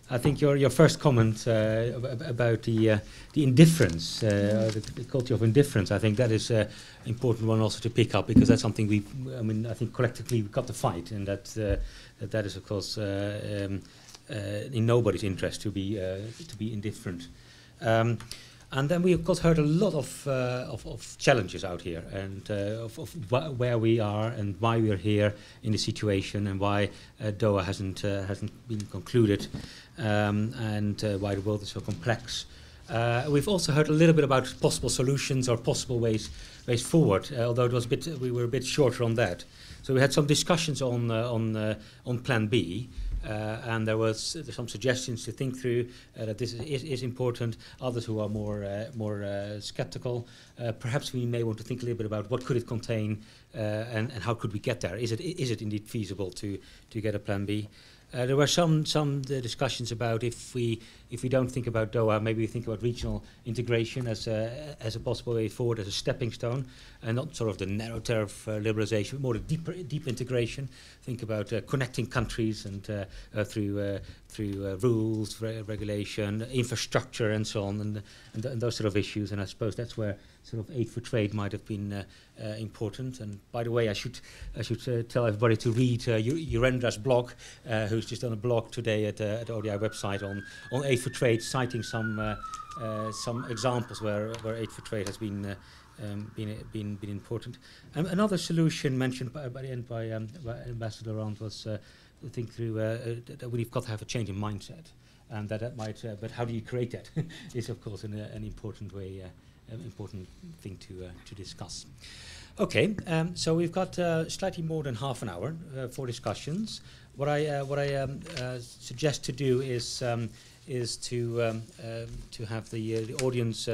I think your first comment about the indifference, the culture of indifference, I think that is an important one also to pick up, because that's something I think collectively we've got to fight, and that is of course in nobody's interest to be indifferent. And then we of course heard a lot of challenges out here, and of where we are and why we are here in the situation, and why Doha hasn't been concluded, and why the world is so complex. We've also heard a little bit about possible solutions or possible ways forward, although it was we were a bit shorter on that. So we had some discussions on Plan B. And there was some suggestions to think through that this is important. Others who are more skeptical, perhaps we may want to think a little bit about what could it contain, and how could we get there? Is it indeed feasible to get a Plan B? There were some discussions about if we don't think about Doha, maybe we think about regional integration as a possible way forward, as a stepping stone, and not sort of the narrow tariff liberalization, but more the deep integration. Think about connecting countries and through rules, regulation, infrastructure, and so on, and those sort of issues. And I suppose that's where sort of aid for trade might have been important. And by the way, I should tell everybody to read Yurendra's blog, who's just done a blog today at the ODI website on aid for trade, citing some examples where aid for trade has been important. Another solution mentioned by the end by Ambassador Laurent was to think through that we've got to have a change in mindset, and that might. But how do you create that? Is of course an important way, an important thing to discuss. Okay, so we've got slightly more than half an hour for discussions. What I suggest to do is to have the audience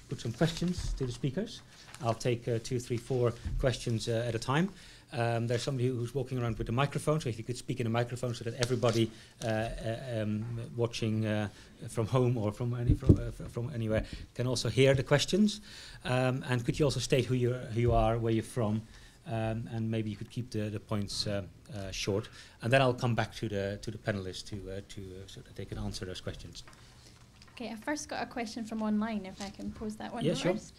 put some questions to the speakers. I'll take 2, 3, 4 questions at a time. There's somebody who's walking around with a microphone, so if you could speak in a microphone so that everybody watching from home or from anywhere can also hear the questions. And could you also state who you are, where you're from, and maybe you could keep the points short. And then I'll come back to the panelists so that they can answer those questions. Okay, I first got a question from online, if I can pose that one Sure. first.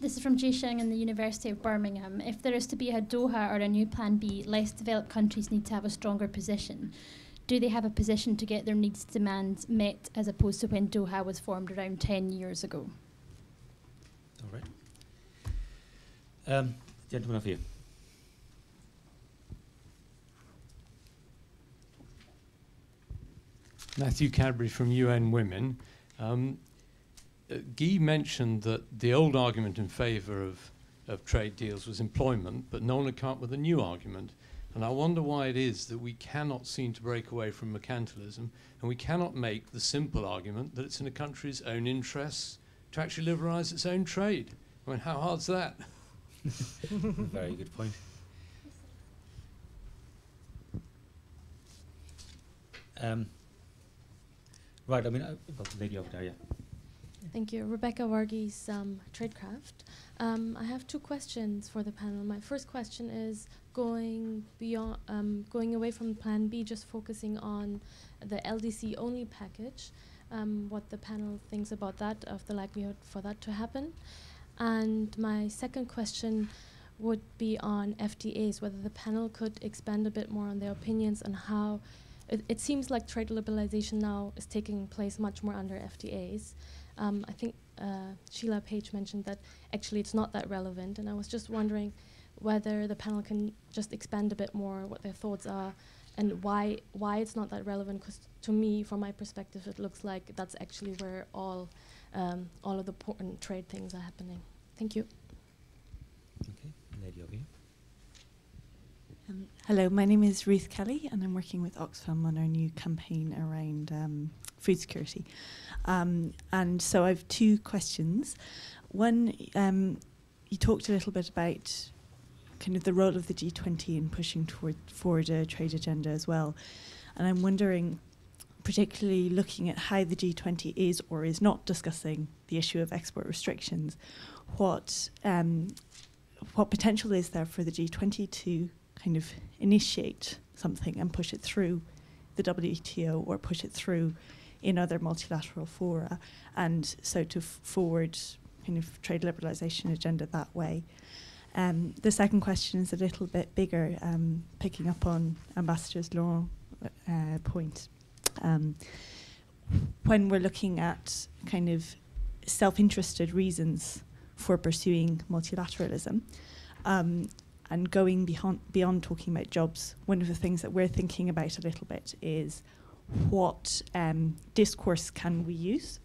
This is from Jay Sheng in the University of Birmingham. If there is to be a Doha or a new Plan B, less developed countries need to have a stronger position. Do they have a position to get their needs demands met, as opposed to when Doha was formed around 10 years ago? All right. Gentleman over here. Matthew Cadbury from UN Women. Guy mentioned that the old argument in favour of trade deals was employment, but no one had come up with a new argument. And I wonder why it is that we cannot seem to break away from mercantilism, and we cannot make the simple argument that it's in a country's own interests to actually liberalise its own trade. I mean, how hard's that? Very good point. Right, I mean, the lady over there, yeah. Thank you. Rebecca Varghese, Tradecraft. I have 2 questions for the panel. My first question is going away from Plan B, just focusing on the LDC only package, what the panel thinks about that, of the likelihood for that to happen. And my second question would be on FTAs, whether the panel could expand a bit more on their opinions on how it seems like trade liberalization now is taking place much more under FTAs. I think Sheila Page mentioned that actually it's not that relevant, and I was just wondering whether the panel can just expand a bit more what their thoughts are and why it's not that relevant, because to me, from my perspective, it looks like that's actually where all of the important trade things are happening. Thank you. Okay, lady over here. Hello, my name is Ruth Kelly, and I'm working with Oxfam on our new campaign around food security. And so I have 2 questions. One, you talked a little bit about kind of the role of the G20 in pushing forward a trade agenda as well. And I'm wondering, particularly looking at how the G20 is or is not discussing the issue of export restrictions, what potential is there for the G20 to kind of initiate something and push it through the WTO or push it through in other multilateral fora, and so to forward kind of trade liberalisation agenda that way. The second question is a little bit bigger, picking up on Ambassador Laurent's point. When we're looking at kind of self-interested reasons for pursuing multilateralism, and going beyond talking about jobs, one of the things that we're thinking about a little bit is what discourse can we use?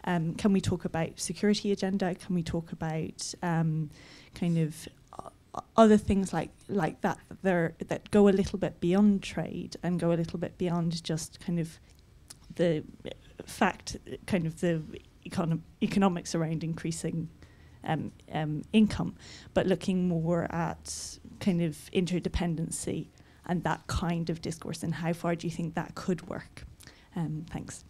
Can we talk about security agenda? Can we talk about kind of other things like that that go a little bit beyond trade and go a little bit beyond just kind of the fact, kind of the economics around increasing income, but looking more at kind of interdependency and that kind of discourse, and how far do you think that could work? Thanks.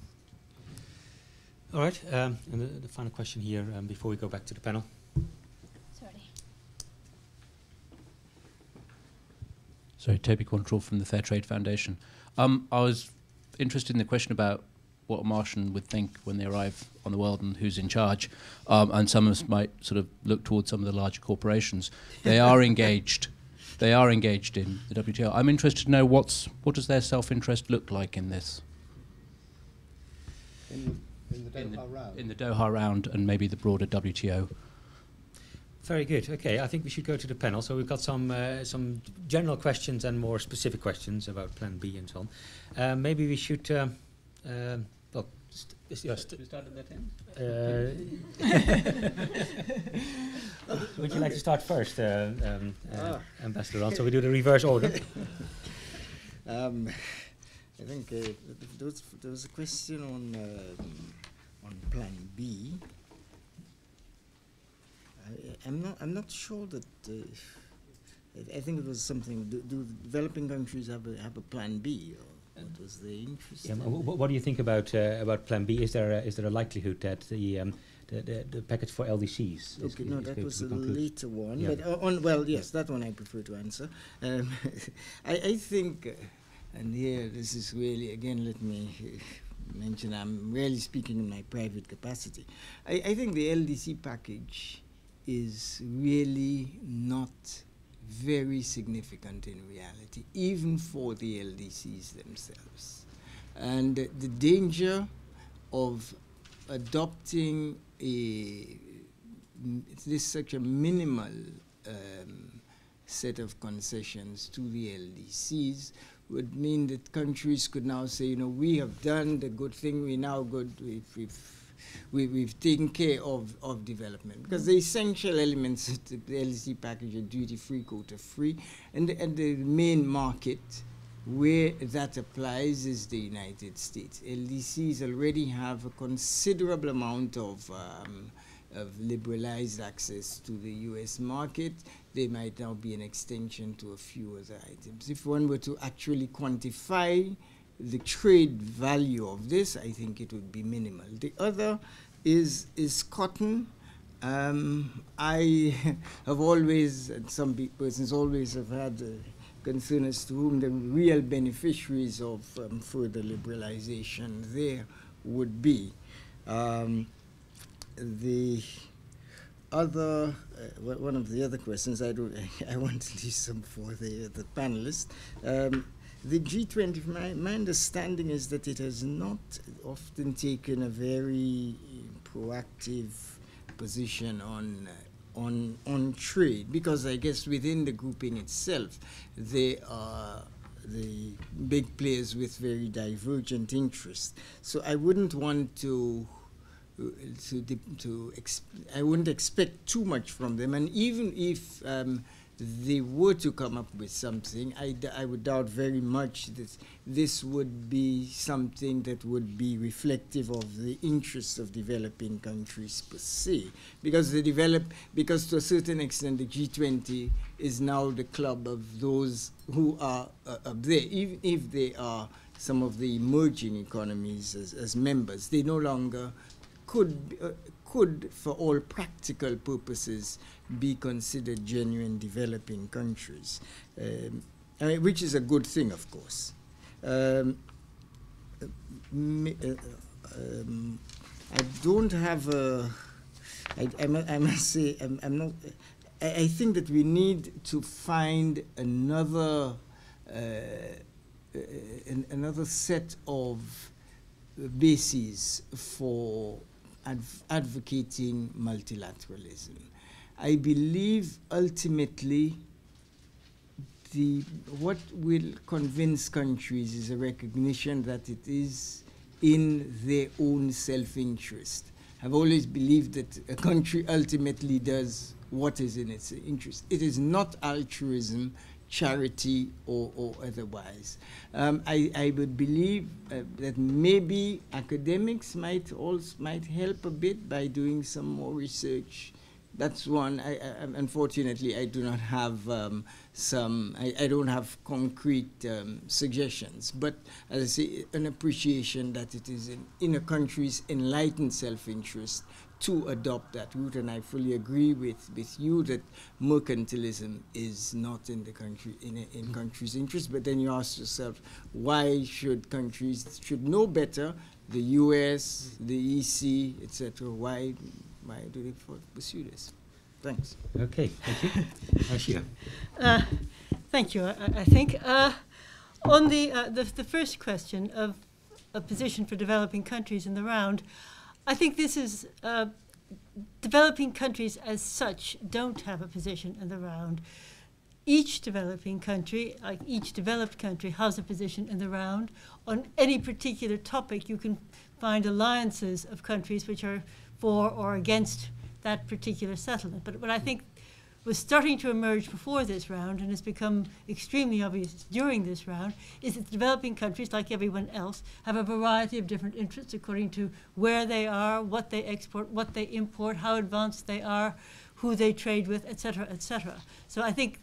All right, and the final question here before we go back to the panel. Sorry, Toby Quantrill from the Fair Trade Foundation. I was interested in the question about what a Martian would think when they arrive on the world and who's in charge. And some of us might sort of look towards some of the larger corporations. They are engaged. They are engaged in the WTO. I'm interested to know what does their self-interest look like in this? In the Doha round. In the Doha round and maybe the broader WTO. Very good. Okay, I think we should go to the panel. So we've got some general questions and more specific questions about Plan B and so on. Maybe we should. We start at that end. Would you like to start first, Ambassador Ron? So we do the reverse order. I think there was a question on Plan B. I'm not sure that. I think it was something. Do developing countries have a Plan B? Or what was the interest? Yeah, what do you think about Plan B? Is there a likelihood that the package for LDCs? Okay, no, that was a later one. Yeah. But yes, that one I prefer to answer. I think, and here this is really again. Let me mention I'm really speaking in my private capacity. I think the LDC package is really not very significant in reality, even for the LDCs themselves. And the danger of adopting such a minimal set of concessions to the LDCs would mean that countries could now say, you know, we have done the good thing, we're now good, we've taken care of development. Because the essential elements of the LDC package are duty-free, quota-free, and the main market where that applies is the United States. LDCs already have a considerable amount of liberalized access to the US market. There might now be an extension to a few other items. If one were to actually quantify the trade value of this, I think it would be minimal. The other is cotton. I have always, and some persons always have had concern as to whom the real beneficiaries of further liberalization there would be. The other, one of the other questions, I want to leave some for the panelists. The G20, my understanding is that it has not often taken a very proactive position on trade, because I guess within the grouping itself, they are the big players with very divergent interests. So I wouldn't want I wouldn't expect too much from them, and even if they were to come up with something, I would doubt very much that this would be something that would be reflective of the interests of developing countries per se, because to a certain extent the G20 is now the club of those who are up there, even if they are some of the emerging economies as members. They no longer could, for all practical purposes, be considered genuine developing countries. which is a good thing, of course. I don't have a. I must say, I'm not. I think that we need to find another set of bases for advocating multilateralism. I believe ultimately what will convince countries is a recognition that it is in their own self-interest. I've always believed that a country ultimately does what is in its interest. It is not altruism, charity, or otherwise. I would believe that maybe academics might help a bit by doing some more research. That's one. Unfortunately, I do not have I don't have concrete suggestions. But as I say, an appreciation that it is in a country's enlightened self-interest to adopt that route. And I fully agree with you that mercantilism is not in the country in countries' interest. But then you ask yourself, why should countries know better? The U.S., the EC, etc. Why do they pursue this? Thanks. Okay, thank you. Ashia. Thank you. I think on the first question of a position for developing countries in the round, I think this is developing countries as such don't have a position in the round. Each developing country, like each developed country, has a position in the round. On any particular topic, you can find alliances of countries which are for or against that particular settlement. But what I think was starting to emerge before this round and has become extremely obvious during this round is that developing countries, like everyone else, have a variety of different interests according to where they are, what they export, what they import, how advanced they are, who they trade with, etc., etc. So I think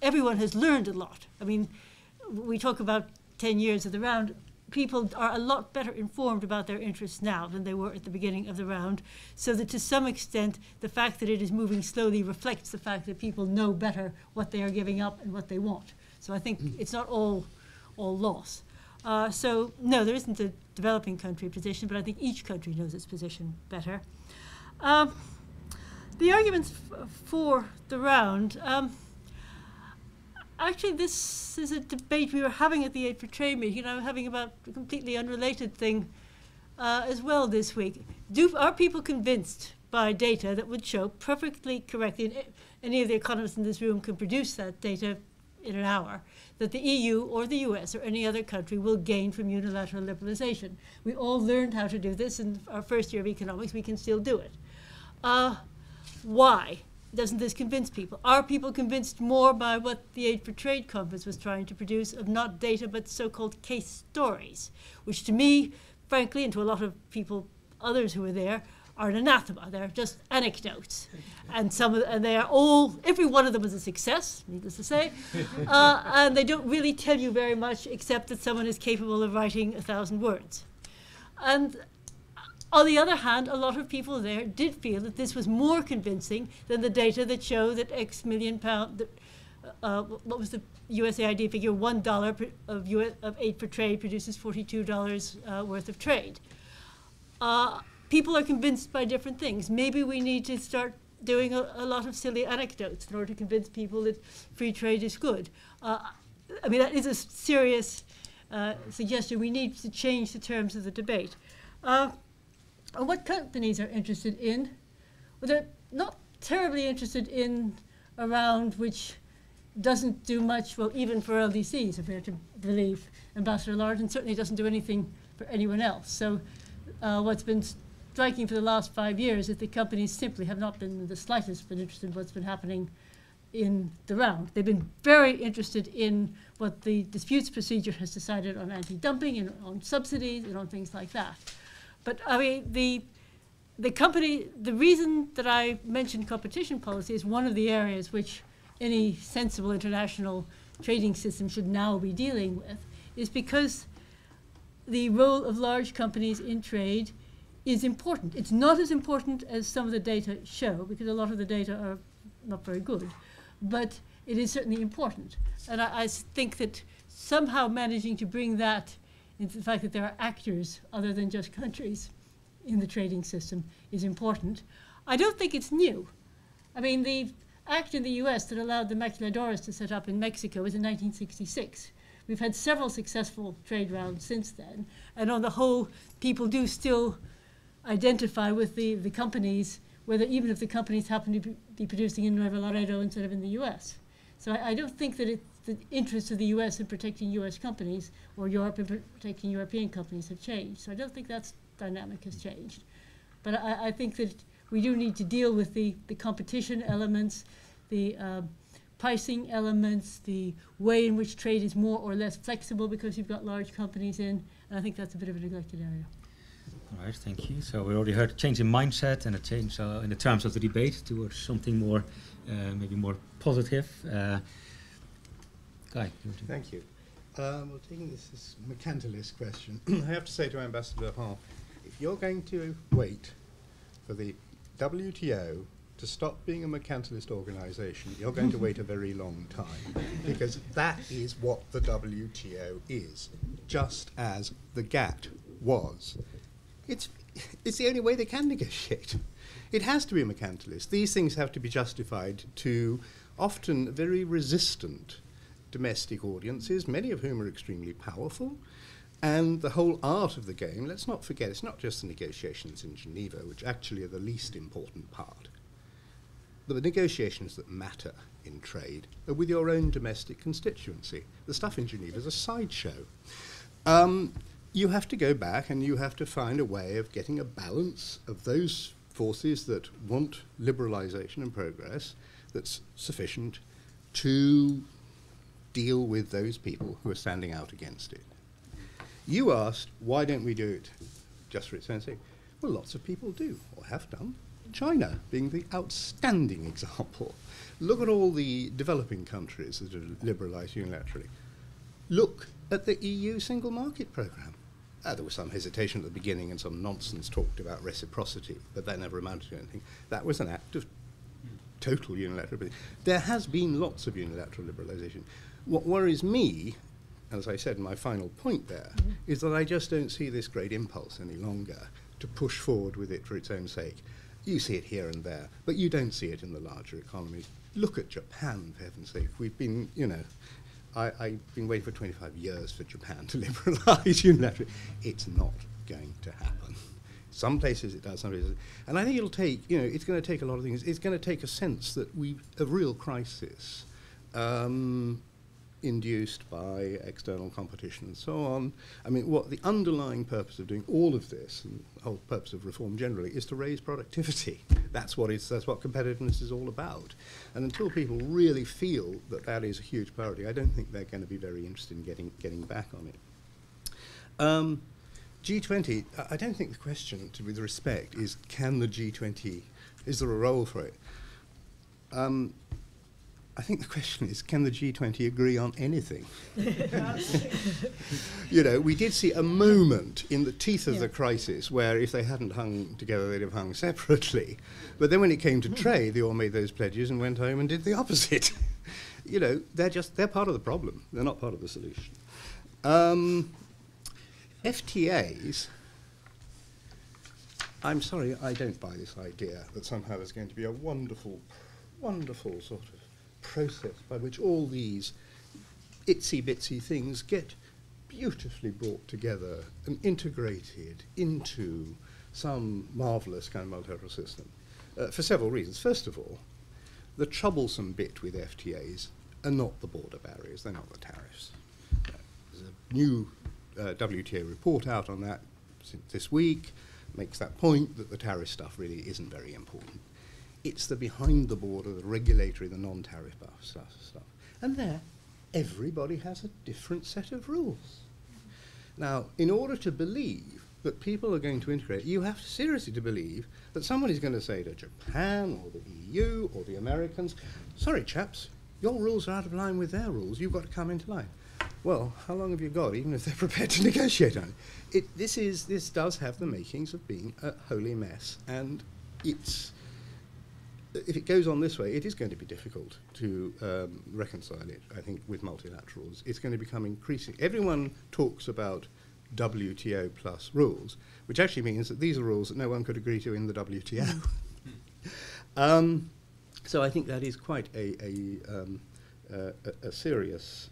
everyone has learned a lot. I mean, we talk about 10 years of the round. People are a lot better informed about their interests now than they were at the beginning of the round, so that to some extent the fact that it is moving slowly reflects the fact that people know better what they are giving up and what they want. So I think it's not all loss. So no, there isn't a developing country position, but I think each country knows its position better. The arguments for the round. Actually, this is a debate we were having at the Aid for Trade meeting. I was having about a completely unrelated thing as well this week. Are people convinced by data that would show perfectly correctly, and any of the economists in this room can produce that data in an hour, that the EU or the US or any other country will gain from unilateral liberalization? We all learned how to do this in our first year of economics. We can still do it. Why doesn't this convince people? Are people convinced more by what the Aid for Trade conference was trying to produce of not data but so-called case stories, which to me, frankly, and to a lot of people, others who were there, are an anathema. They're just anecdotes. And they are all, every one of them is a success, needless to say, and they don't really tell you very much except that someone is capable of writing 1,000 words. And on the other hand, a lot of people there did feel that this was more convincing than the data that show that X million pound, what was the USAID figure, $1 of aid for trade produces $42 worth of trade. People are convinced by different things. Maybe we need to start doing a lot of silly anecdotes in order to convince people that free trade is good. I mean, that is a serious suggestion. We need to change the terms of the debate. What companies are interested in? Well, they're not terribly interested in a round which doesn't do much, well, even for LDCs, if we're to believe Ambassador Lard, and certainly doesn't do anything for anyone else. So what's been striking for the last 5 years is that companies simply have not been in the slightest been interested in what's been happening in the round. They've been very interested in what the disputes procedure has decided on anti-dumping and on subsidies and on things like that. But I mean, the reason that I mentioned competition policy is one of the areas which any sensible international trading system should now be dealing with, is because the role of large companies in trade is important. It's not as important as some of the data show, because a lot of the data are not very good. But it is certainly important. And I think that somehow managing to bring that into the fact that there are actors other than just countries in the trading system is important. I don't think it's new. I mean, the act in the US that allowed the maquiladoras to set up in Mexico was in 1966. We've had several successful trade rounds since then. And on the whole, people do still identify with the companies, whether even if the companies happen to be producing in Nuevo Laredo instead of in the US. So I don't think that the interests of the US in protecting US companies or Europe in protecting European companies have changed. So I don't think that dynamic has changed. But I think that we do need to deal with the competition elements, the pricing elements, the way in which trade is more or less flexible because you've got large companies in. And I think that's a bit of a neglected area. All right, thank you. So we already heard a change in mindset and a change in the terms of the debate towards something more, maybe more positive. Guy, thank you. Well, taking this mercantilist question, I have to say to Ambassador Hall, if you're going to wait for the WTO to stop being a mercantilist organization, you're going to wait a very long time, because that is what the WTO is, just as the GATT was. It's the only way they can negotiate. It has to be mercantilist. These things have to be justified to often very resistant domestic audiences, many of whom are extremely powerful. And the whole art of the game, let's not forget, it's not just the negotiations in Geneva, which actually are the least important part. The negotiations that matter in trade are with your own domestic constituency. The stuff in Geneva is a sideshow. You have to go back and you have to find a way of getting a balance of those forces that want liberalisation and progress that's sufficient to deal with those people who are standing out against it. You asked, why don't we do it just for its own sake? Well, lots of people do, or have done. China being the outstanding example. Look at all the developing countries that are liberalised unilaterally. Look at the EU single market programme. There was some hesitation at the beginning and some nonsense talked about reciprocity, but that never amounted to anything. That was an act of total unilateral. There has been lots of unilateral liberalisation. What worries me, as I said in my final point there, is that I just don't see this great impulse any longer to push forward with it for its own sake. You see it here and there, but you don't see it in the larger economies. Look at Japan, for heaven's sake. We've been, I've been waiting for 25 years for Japan to liberalise unilaterally. It's not going to happen. Some places it does, some places it doesn't. And I think it'll take, it's going to take a lot of things. It's going to take a sense that a real crisis, induced by external competition and so on. I mean, what the underlying purpose of doing all of this, and the whole purpose of reform generally, is to raise productivity. That's what competitiveness is all about. And until people really feel that that is a huge priority, I don't think they're going to be very interested in getting back on it. G20, I don't think the question, with respect, is can the G20, is there a role for it? I think the question is, can the G20 agree on anything? We did see a moment in the teeth of the crisis where if they hadn't hung together, they'd have hung separately. But then when it came to trade, they all made those pledges and went home and did the opposite. They're part of the problem. They're not part of the solution. FTAs, I'm sorry, I don't buy this idea that somehow there's going to be a wonderful sort of process by which all these itsy-bitsy things get beautifully brought together and integrated into some marvellous kind of multilateral system, for several reasons. First of all, the troublesome bit with FTAs are not the border barriers, they're not the tariffs. There's a new WTO report out on that this week, makes that point that the tariff stuff really isn't very important. It's the behind the border, the regulatory, the non-tariff stuff. And there, everybody has a different set of rules. Now, in order to believe that people are going to integrate, you have seriously to believe that somebody's going to say to Japan or the EU or the Americans, sorry chaps, your rules are out of line with their rules, you've got to come into line. Well, how long have you got, even if they're prepared to negotiate on it? This does have the makings of being a holy mess, and it's if it goes on this way, it is going to be difficult to reconcile it, I think, with multilaterals. It's going to become increasing. Everyone talks about WTO plus rules, which actually means that these are rules that no one could agree to in the WTO. So I think that is quite a serious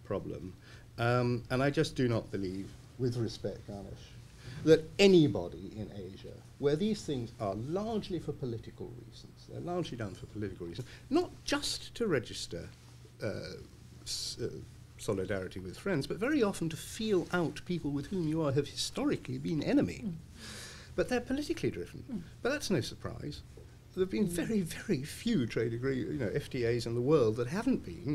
problem. And I just do not believe, with respect, Ganesh, that anybody in Asia, where these things are largely for political reasons, they're largely done for political reasons, not just to register solidarity with friends, but very often to feel out people with whom you have historically been enemy. But they're politically driven. But that's no surprise. There have been very, very few trade FTAs in the world that haven't been.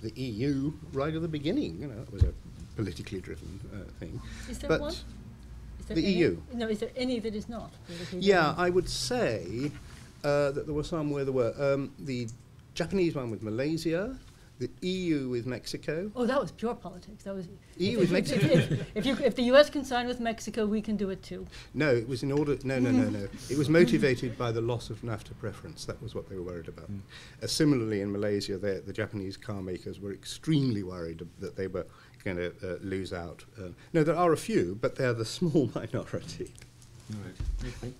The EU, right at the beginning, it was a politically driven thing. Is there but one? Is there the any? EU. No, is there any that is not? Yeah, I would say that there were some where there were the Japanese one with Malaysia, the EU with Mexico. Oh, that was pure politics. That was EU with Mexico. If the US can sign with Mexico, we can do it too. No, it was in order. No. It was motivated by the loss of NAFTA preference. That was what they were worried about. Similarly, in Malaysia, the Japanese car makers were extremely worried that they were going to lose out. No, there are a few, but they're the small minority. Right. Okay.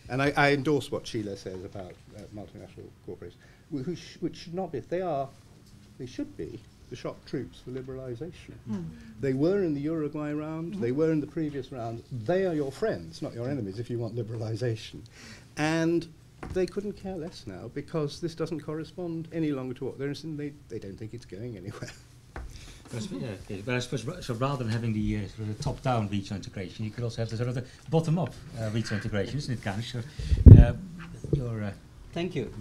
And I endorse what Sheila says about multinational corporations, which should not be. They should be the shock troops for liberalisation. They were in the Uruguay round, they were in the previous round. They are your friends, not your enemies, if you want liberalisation. And they couldn't care less now, because this doesn't correspond any longer to what they're interested in. They don't think it's going anywhere. But I suppose so rather than having the sort of top-down regional integration, you could also have the sort of the bottom-up regional integration, isn't it, Ganesh? Thank you.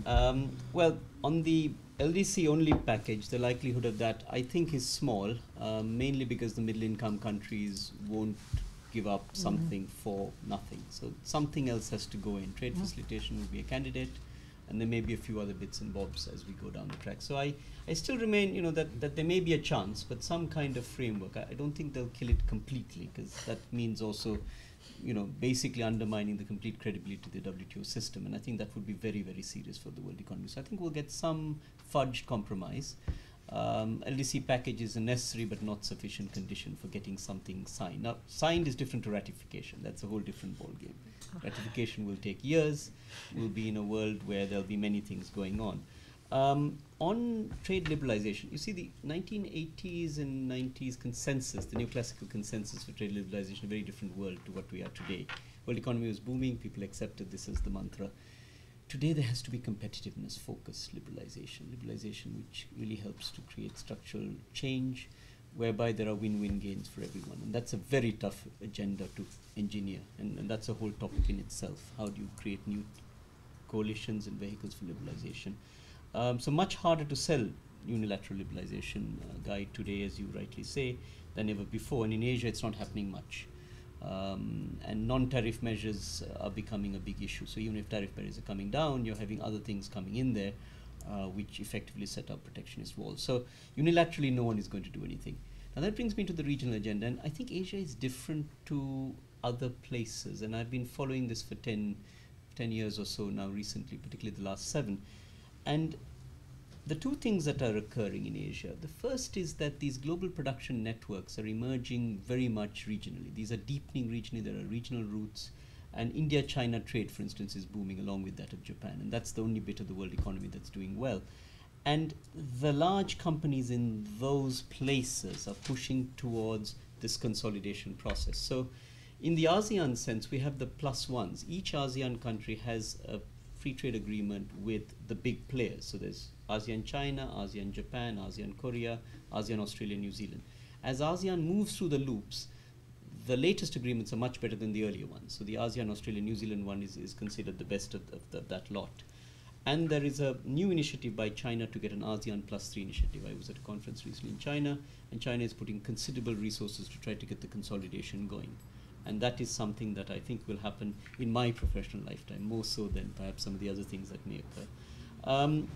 Well, on the LDC-only package, the likelihood of that, I think, is small, mainly because the middle-income countries won't give up something for nothing. So something else has to go in. Trade facilitation will be a candidate, and there may be a few other bits and bobs as we go down the track. So I still remain, that there may be a chance, but some kind of framework. I don't think they'll kill it completely, because that means also, basically undermining the complete credibility of the WTO system. And I think that would be very, very serious for the world economy. So I think we'll get some fudged compromise. LDC package is a necessary but not sufficient condition for getting something signed. Now, signed is different to ratification. That's a whole different ballgame. Ratification will take years. We'll be in a world where there'll be many things going on. On trade liberalization, you see the 1980s and 90s consensus, the neoclassical consensus for trade liberalization, a very different world to what we are today. World economy was booming, people accepted this as the mantra. Today there has to be competitiveness, focus, liberalization which really helps to create structural change, whereby there are win-win gains for everyone. And that's a very tough agenda to engineer, and that's a whole topic in itself. How do you create new coalitions and vehicles for liberalization? So much harder to sell unilateral liberalization guide today, as you rightly say, than ever before. And in Asia, it's not happening much. And non-tariff measures are becoming a big issue. So even if tariff barriers are coming down, you're having other things coming in there, which effectively set up protectionist walls. So unilaterally, no one is going to do anything. Now that brings me to the regional agenda. And I think Asia is different to other places. And I've been following this for 10 years or so now recently, particularly the last 7. And the two things that are occurring in Asia, the first is that these global production networks are emerging very much regionally. These are deepening regionally, there are regional routes, and India-China trade, for instance, is booming along with that of Japan, and that's the only bit of the world economy that's doing well. And the large companies in those places are pushing towards this consolidation process. So in the ASEAN sense, we have the plus ones. Each ASEAN country has a free trade agreement with the big players. So there's ASEAN China, ASEAN Japan, ASEAN Korea, ASEAN Australia, New Zealand. As ASEAN moves through the loops, the latest agreements are much better than the earlier ones. So the ASEAN Australia, New Zealand one is considered the best of that lot. And there is a new initiative by China to get an ASEAN Plus 3 initiative. I was at a conference recently in China, and China is putting considerable resources to try to get the consolidation going. And that is something that I think will happen in my professional lifetime, more so than perhaps some of the other things that may occur.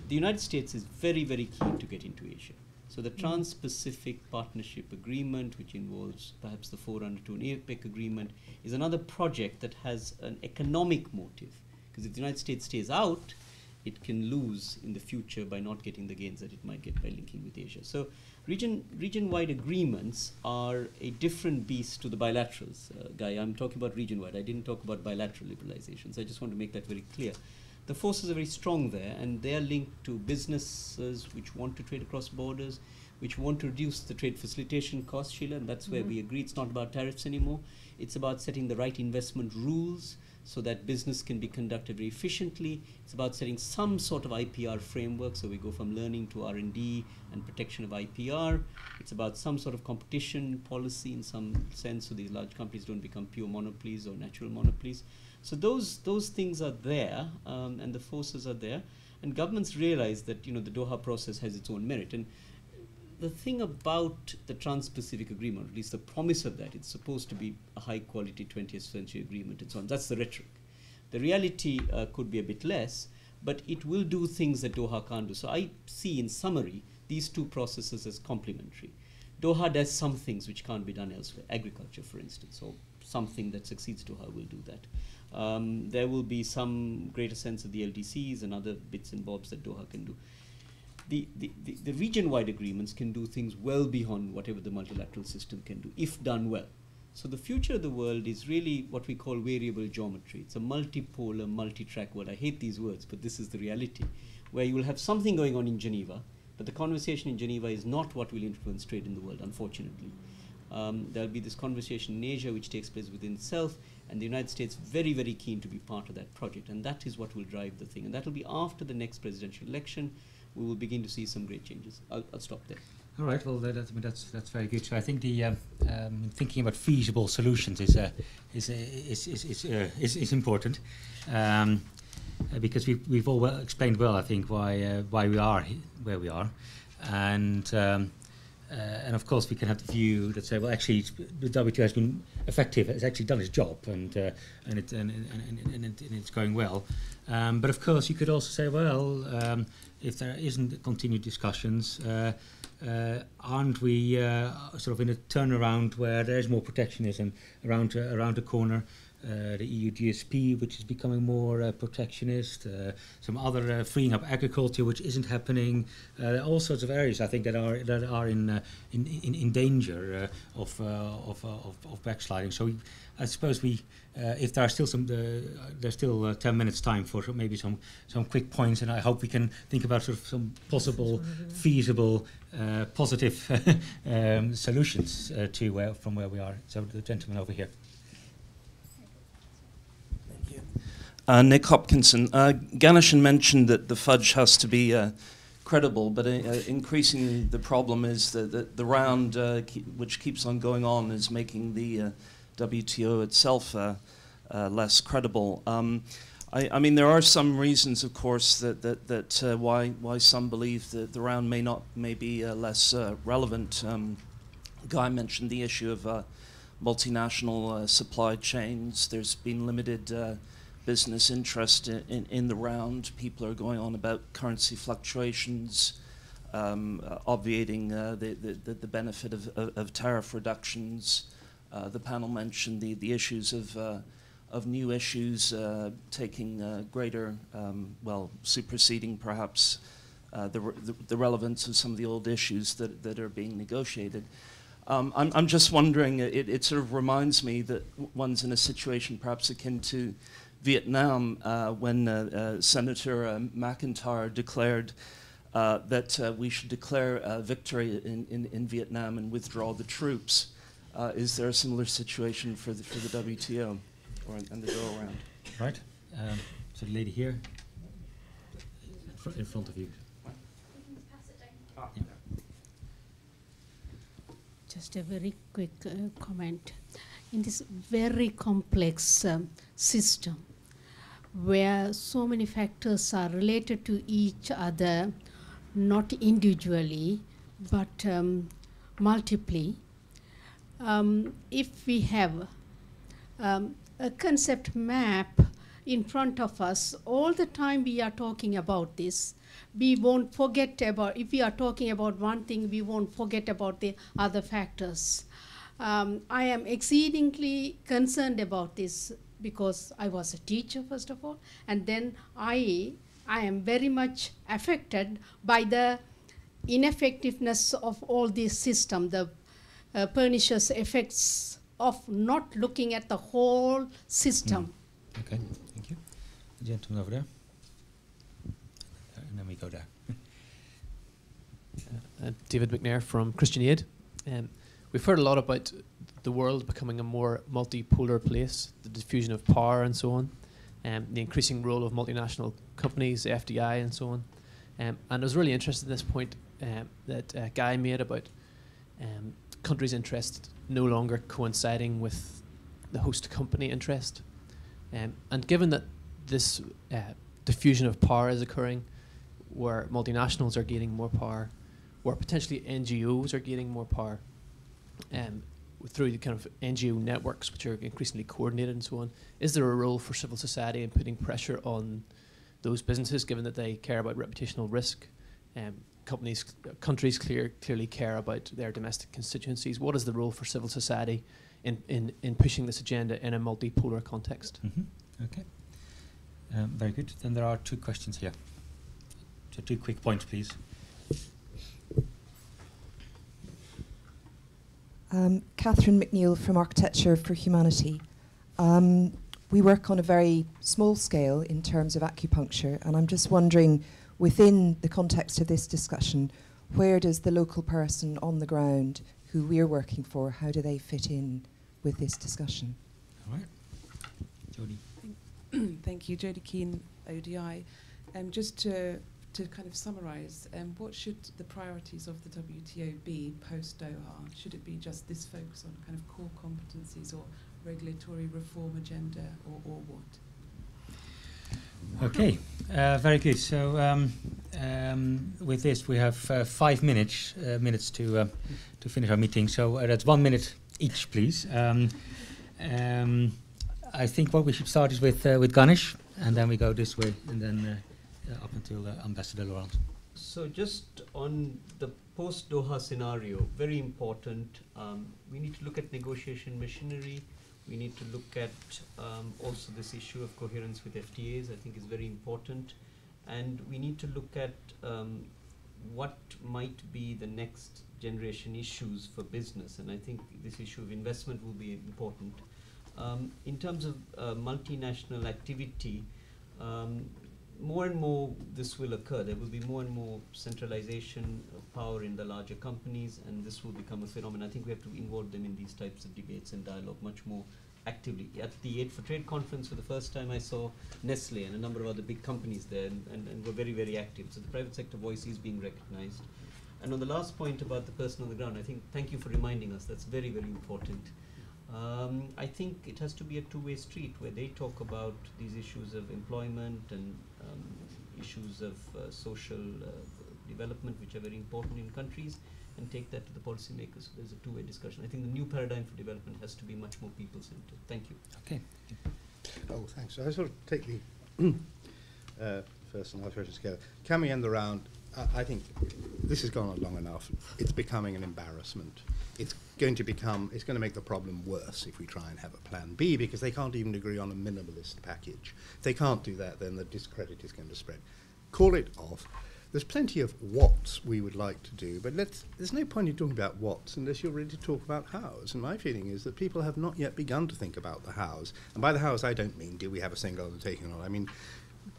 The United States is very, very keen to get into Asia. So the Trans-Pacific Partnership Agreement, which involves perhaps the forerunner to an APEC agreement, is another project that has an economic motive. Because if the United States stays out, it can lose in the future by not getting the gains that it might get by linking with Asia. So region-wide agreements are a different beast to the bilaterals. Guy, I'm talking about region-wide. I didn't talk about bilateral liberalizations. I just want to make that very clear. The forces are very strong there, and they are linked to businesses which want to trade across borders, which want to reduce the trade facilitation cost, Sheila, and that's where we agree it's not about tariffs anymore. It's about setting the right investment rules so that business can be conducted very efficiently. It's about setting some sort of IPR framework, so we go from learning to R&D and protection of IPR. It's about some sort of competition policy in some sense, so these large companies don't become pure monopolies or natural monopolies. So those things are there, and the forces are there. And governments realize that, the Doha process has its own merit. And the thing about the Trans-Pacific Agreement, or at least the promise of that, it's supposed to be a high-quality 20th century agreement and so on. That's the rhetoric. The reality could be a bit less, but it will do things that Doha can't do. So I see, in summary, these two processes as complementary. Doha does some things which can't be done elsewhere. Agriculture, for instance, or something that succeeds Doha will do that. There will be some greater sense of the LDCs and other bits and bobs that Doha can do. The region-wide agreements can do things well beyond whatever the multilateral system can do, if done well. So the future of the world is really what we call variable geometry. It's a multipolar, multi-track world. I hate these words, but this is the reality, where you will have something going on in Geneva, but the conversation in Geneva is not what will influence trade in the world, unfortunately. There'll be this conversation in Asia which takes place within itself, and the United States very, very keen to be part of that project, and that is what will drive the thing. And that will be after the next presidential election. We will begin to see some great changes. I'll stop there. All right. Well, that's very good. So I think the thinking about feasible solutions is important, because we've all explained well, I think, why we are where we are, and of course we can have the view that say, well, actually the WTO has been effective. It's actually done its job, and it's going well. But of course you could also say, well, if there isn't continued discussions, aren't we sort of in a turnaround where there is more protectionism around the corner? The EU GSP, which is becoming more protectionist, some other freeing up agriculture, which isn't happening. All sorts of areas, I think, that are in danger of backsliding. So I suppose if there are still there's still 10 minutes time for maybe some quick points, and I hope we can think about sort of some possible, feasible, positive solutions to from where we are. So the gentleman over here. Nick Hopkinson. Ganeshan mentioned that the fudge has to be credible, but increasingly the problem is that the round which keeps on going on is making the WTO itself less credible. I mean, there are some reasons, of course, that why some believe that the round may be less relevant. Guy mentioned the issue of multinational supply chains. There's been limited business interest in the round. People are going on about currency fluctuations, obviating the benefit of tariff reductions. The panel mentioned the issues of new issues taking greater, superseding perhaps the relevance of some of the old issues that are being negotiated. I'm just wondering, it sort of reminds me that one's in a situation perhaps akin to Vietnam, when Senator McIntyre declared that we should declare victory in Vietnam and withdraw the troops. Is there a similar situation for the WTO and the go-around? Right. So the lady here, in front of you. Yeah. Just a very quick comment. In this very complex system, where so many factors are related to each other, not individually, but multiply, if we have a concept map in front of us, all the time we are talking about this, we won't forget about, if we are talking about one thing, we won't forget about the other factors. I am exceedingly concerned about this because I was a teacher, first of all, and then I I am very much affected by the ineffectiveness of all this system, the pernicious effects of not looking at the whole system. Okay, thank you. The gentleman over there. And then we go there. David McNair from Christian Aid. We've heard a lot about the world becoming a more multipolar place, the diffusion of power and so on, the increasing role of multinational companies, the FDI and so on. And I was really interested in this point that Guy made about countries' interest no longer coinciding with the host company interest. And given that this diffusion of power is occurring, where multinationals are gaining more power, where potentially NGOs are gaining more power, through the kind of NGO networks which are increasingly coordinated and so on, is there a role for civil society in putting pressure on those businesses, given that they care about reputational risk? Countries clearly care about their domestic constituencies. What is the role for civil society in pushing this agenda in a multipolar context? Okay. Very good. Then there are 2 questions here. So 2 quick points, please. Catherine McNeill from Architecture for Humanity. We work on a very small scale in terms of acupuncture, and I'm just wondering, within the context of this discussion, where does the local person on the ground who we're working for, how do they fit in with this discussion? All right. Jodie. Thank you, Jodie Keane, ODI. Just to kind of summarise, what should the priorities of the WTO be post-Doha? Should it be just this focus on kind of core competencies, or regulatory reform agenda, or what? Okay, very good. So with this, we have 5 minutes to finish our meeting. So that's 1 minute each, please. I think what we should start is with Ganesh, and then we go this way, and then up until Ambassador Laurent. So just on the post-Doha scenario, very important. We need to look at negotiation machinery. We need to look at also this issue of coherence with FTAs, I think is very important. And we need to look at what might be the next generation issues for business. And I think this issue of investment will be important. In terms of multinational activity, more and more this will occur. There will be more and more centralization of power in the larger companies, and this will become a phenomenon. I think we have to involve them in these types of debates and dialogue much more actively. At the Aid for Trade conference, for the first time, I saw Nestle and a number of other big companies there, and were very, very active. So the private sector voice is being recognized. And on the last point about the person on the ground, I think, thank you for reminding us, that's very, very important. I think it has to be a two-way street where they talk about these issues of employment and issues of social development, which are very important in countries, and take that to the policymakers. So there's a two-way discussion. I think the new paradigm for development has to be much more people-centered. Thank you. Okay. Oh, thanks. So I sort of take the first and last question together. Can we end the round? I think this has gone on long enough. It's becoming an embarrassment. It's going to make the problem worse if we try and have a plan B, because they can't even agree on a minimalist package. If they can't do that, then the discredit is going to spread. Call it off. There's plenty of whats we would like to do, but there's no point in talking about whats unless you're ready to talk about hows. And my feeling is that people have not yet begun to think about the hows. And by the hows, I don't mean, do we have a single undertaking or not? I mean,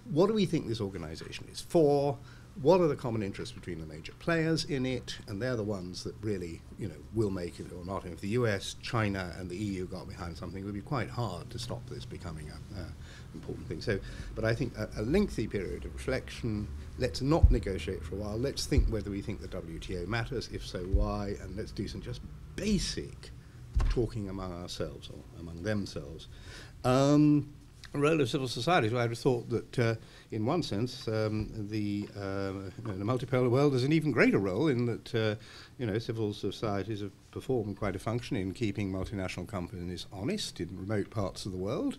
what do we think this organization is for? What are the common interests between the major players in it? And they're the ones that really, will make it or not. And if the US, China, and the EU got behind something, it would be quite hard to stop this becoming an important thing. So, but I think a lengthy period of reflection. Let's not negotiate for a while. Let's think whether we think the WTO matters. If so, why? And let's do some just basic talking among ourselves or among themselves. Role of civil society. So I would have thought that, in one sense, the multipolar world has an even greater role in that, civil societies have performed quite a function in keeping multinational companies honest in remote parts of the world,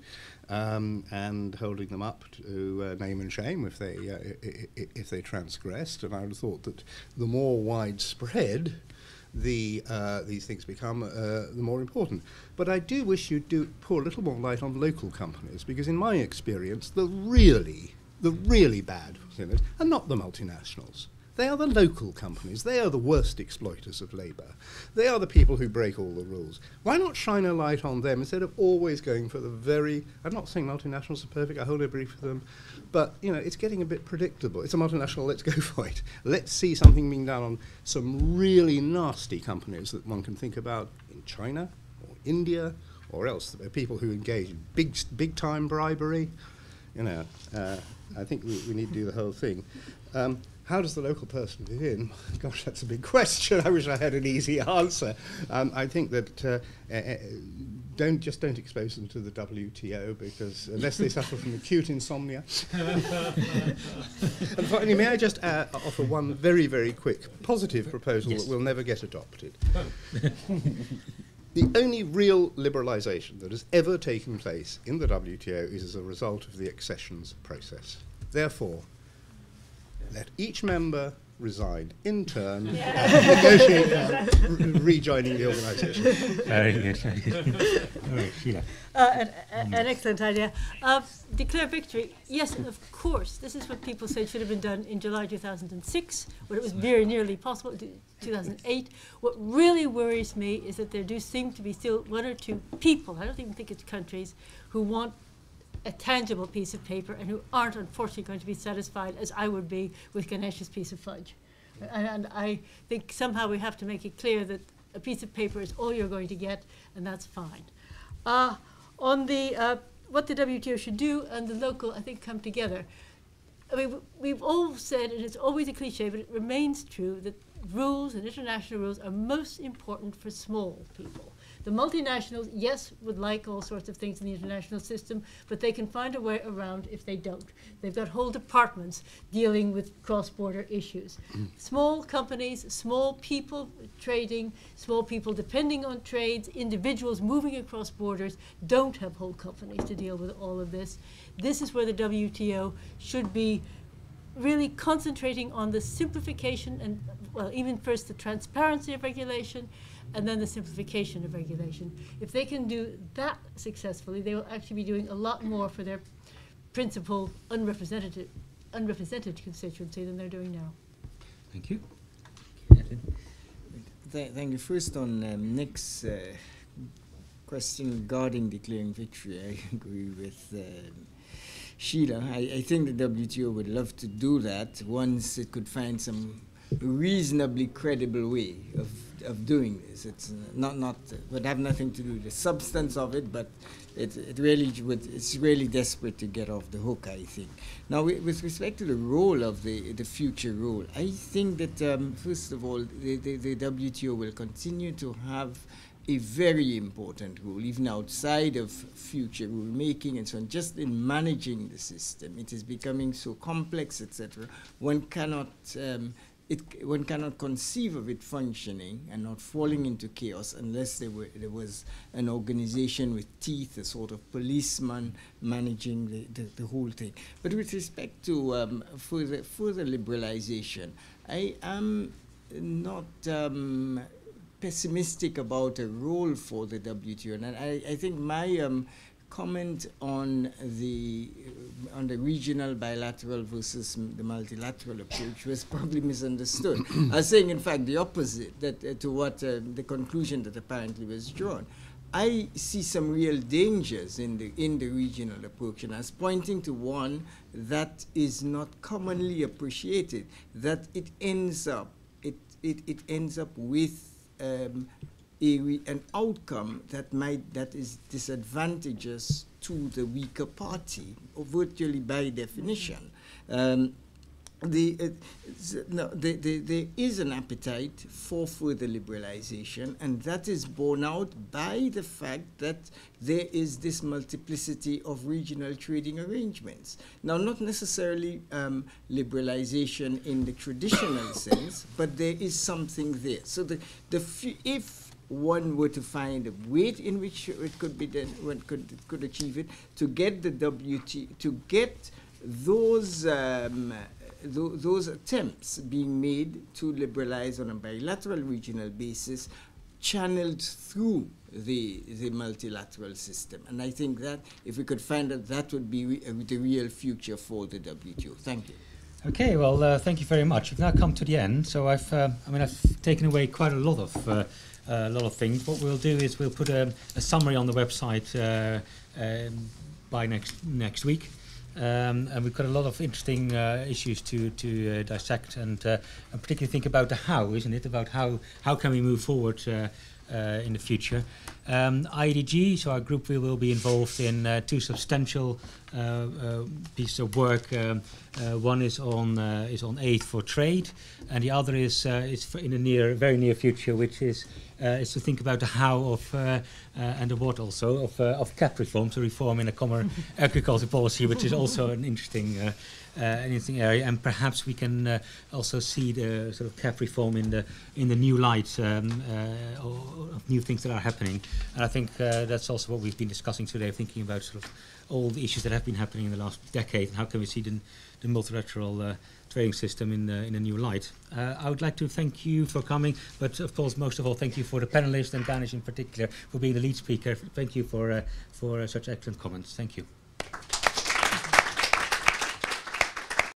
and holding them up to name and shame if they transgressed. And I would have thought that the more widespread these things become, the more important. But I do wish you'd pour a little more light on local companies, because in my experience, the really the really bad sinners are not the multinationals. They are the local companies. They are the worst exploiters of labour. They are the people who break all the rules. Why not shine a light on them instead of always going for the very... I'm not saying multinationals are perfect, I hold a brief for them, but, you know, it's getting a bit predictable. It's a multinational, let's go for it. Let's see something being done on some really nasty companies that one can think about in China or India or else. There are people who engage in big-time bribery. You know, I think we need to do the whole thing. How does the local person fit in? Gosh, that's a big question. I wish I had an easy answer. I think that don't expose them to the WTO, because unless they suffer from acute insomnia. And finally, may I just offer one very, very quick positive proposal that will never get adopted. The only real liberalisation that has ever taken place in the WTO is as a result of the accessions process. Therefore, let each member resign in turn, negotiate rejoining the organisation. Very good, very good. All right, Sheila. An excellent idea. Declare victory. Yes, of course. This is what people said should have been done in July 2006, when it was very nearly possible, 2008. What really worries me is that there do seem to be still one or two people, I don't even think it's countries, who want a tangible piece of paper and who aren't unfortunately going to be satisfied, as I would be, with Ganesh's piece of fudge. And I think somehow we have to make it clear that a piece of paper is all you're going to get, and that's fine. On the what the WTO should do and the local, I think, come together. I mean, we've all said, and it's always a cliche, but it remains true, that rules and international rules are most important for small people. The multinationals, yes, would like all sorts of things in the international system, but they can find a way around if they don't. They've got whole departments dealing with cross-border issues. Small companies, small people trading, small people depending on trades, individuals moving across borders don't have whole companies to deal with all of this. This is where the WTO should be really concentrating on the simplification and, well, even first the transparency of regulation, and then the simplification of regulation. If they can do that successfully, they will actually be doing a lot more for their principal unrepresented constituency than they're doing now. Thank you. Thank you. First on Nick's question regarding declaring victory, I agree with Sheila. I think the WTO would love to do that once it could find some reasonably credible way of doing this. It's would have nothing to do with the substance of it, but it really would. It's really desperate to get off the hook, I think. Now, with respect to the role of the future role, I think that first of all, the WTO will continue to have a very important role, even outside of future rulemaking and so on, just in managing the system. It is becoming so complex, etc. One cannot conceive of it functioning and not falling into chaos unless there was an organization with teeth, a sort of policeman managing the whole thing. But with respect to further liberalization, I am not pessimistic about a role for the WTO, and I think my comment on the regional bilateral versus the multilateral approach was probably misunderstood. I was saying, in fact, the opposite to what the conclusion that apparently was drawn. I see some real dangers in the regional approach, and I was pointing to one that is not commonly appreciated, that it ends up with an outcome that is disadvantageous to the weaker party, virtually by definition. There is an appetite for further liberalization, and that is borne out by the fact that there is this multiplicity of regional trading arrangements. Now, not necessarily liberalization in the traditional sense, but there is something there. So if one were to find a way in which it could be done, one could achieve it, to get the WTO, to get those attempts being made to liberalize on a bilateral regional basis channeled through the multilateral system. And I think that if we could find that would be the real future for the WTO. Thank you. Okay, well, thank you very much. We've now come to the end, so I've taken away quite a lot of things. What we'll do is we'll put a summary on the website by next week. And we've got a lot of interesting issues to dissect and particularly think about the how, isn't it? About how can we move forward in the future. IDG, so our group, we will be involved in two substantial pieces of work. One is on aid for trade, and the other is in the very near future, which is to think about the how of and the what also of CAP reform, to reform in a common agriculture policy, which is also an interesting area, and perhaps we can also see the sort of CAP reform in the new light of new things that are happening. And I think that's also what we've been discussing today, thinking about sort of all the issues that have been happening in the last decade, and how can we see the multilateral trading system in a new light. I would like to thank you for coming, but of course, most of all, thank you for the panelists and Ganesh in particular for being the lead speaker. Thank you for such excellent comments. Thank you.